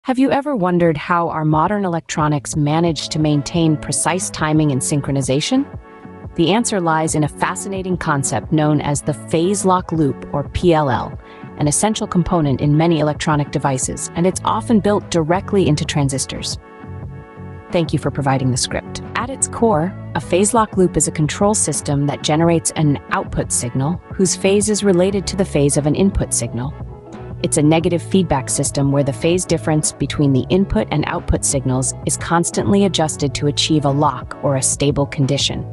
Have you ever wondered how our modern electronics manage to maintain precise timing and synchronization? The answer lies in a fascinating concept known as the phase lock loop, or PLL, an essential component in many electronic devices, and it's often built directly into transistors. Thank you for providing the script. At its core, a phase lock loop is a control system that generates an output signal whose phase is related to the phase of an input signal. It's a negative feedback system where the phase difference between the input and output signals is constantly adjusted to achieve a lock or a stable condition.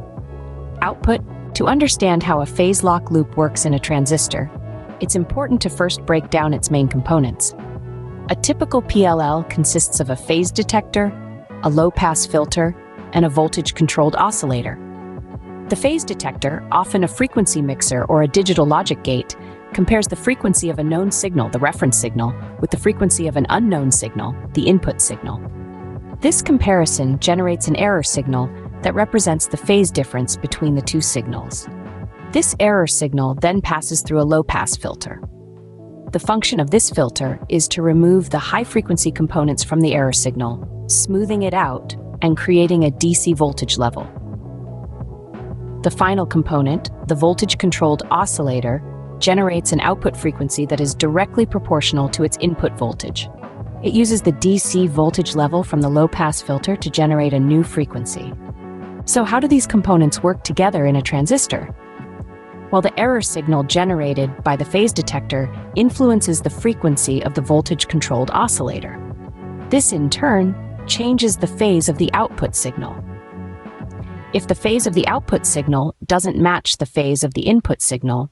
Output. To understand how a phase lock loop works in a transistor, it's important to first break down its main components. A typical PLL consists of a phase detector, a low-pass filter, and a voltage-controlled oscillator. The phase detector, often a frequency mixer or a digital logic gate, compares the frequency of a known signal, the reference signal, with the frequency of an unknown signal, the input signal. This comparison generates an error signal that represents the phase difference between the two signals. This error signal then passes through a low-pass filter. The function of this filter is to remove the high-frequency components from the error signal, smoothing it out and creating a DC voltage level. The final component, the voltage-controlled oscillator, generates an output frequency that is directly proportional to its input voltage. It uses the DC voltage level from the low-pass filter to generate a new frequency. So how do these components work together in a transistor? Well, the error signal generated by the phase detector influences the frequency of the voltage-controlled oscillator. This, in turn, changes the phase of the output signal. If the phase of the output signal doesn't match the phase of the input signal,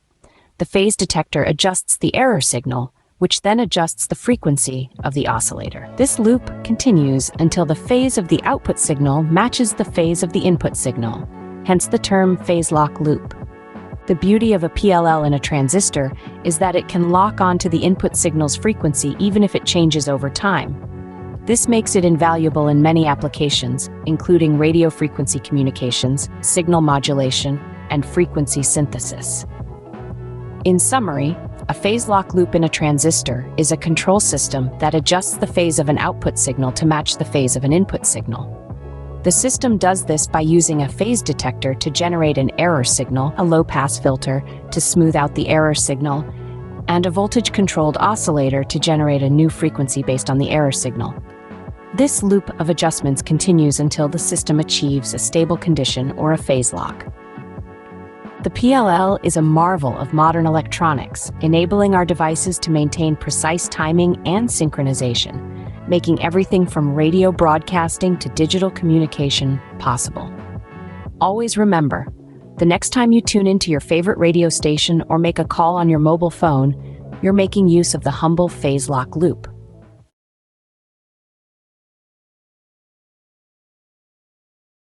the phase detector adjusts the error signal, which then adjusts the frequency of the oscillator. This loop continues until the phase of the output signal matches the phase of the input signal, hence the term phase lock loop. The beauty of a PLL in a transistor is that it can lock onto the input signal's frequency even if it changes over time. This makes it invaluable in many applications, including radio frequency communications, signal modulation, and frequency synthesis. In summary, a phase lock loop in a transistor is a control system that adjusts the phase of an output signal to match the phase of an input signal. The system does this by using a phase detector to generate an error signal, a low-pass filter to smooth out the error signal, and a voltage-controlled oscillator to generate a new frequency based on the error signal. This loop of adjustments continues until the system achieves a stable condition or a phase lock. The PLL is a marvel of modern electronics, enabling our devices to maintain precise timing and synchronization, making everything from radio broadcasting to digital communication possible. Always remember, the next time you tune into your favorite radio station or make a call on your mobile phone, you're making use of the humble phase lock loop.